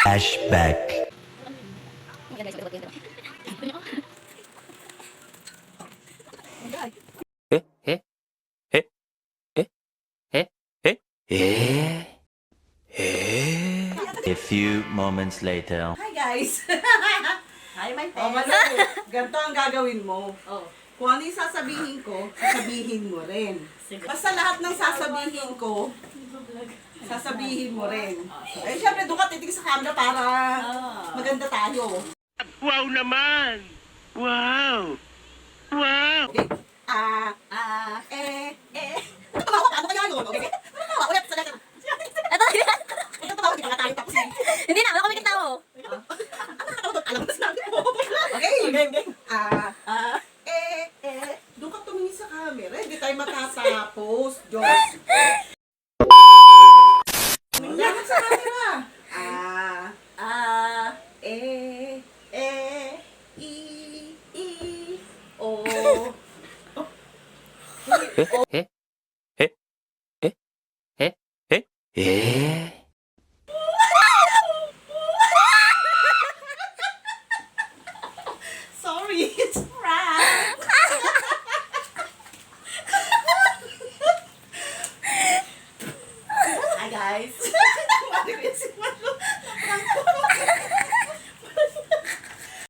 Flashback. Eh? Eh? Eh? Eh? Eh? Eh? Eh? Eh? A few moments later. Hi guys! Hi, my O, friends. Malu, ganito ang gagawin mo. Oh, Kung ano yung sasabihin ko, sasabihin mo rin. sige. Basta lahat ng sasabihin ko, sasabihin mo rin. Eh, syempre, doon ka titig sa camera para maganda tayo. Wow naman! Wow! Wow! Okay? Tumawa ka, ano kaya yun? Okay? Tumawa, ulit, sa lahat. Ito tumawa, di pa nga tayo tapos. Hindi na, wala kami kitao. Alam mo na sinabi mo. Okay? Okay. Doon ka tumingin sa camera, hindi tayo matatapos. Diyos. Tumingin sa camera. Eh?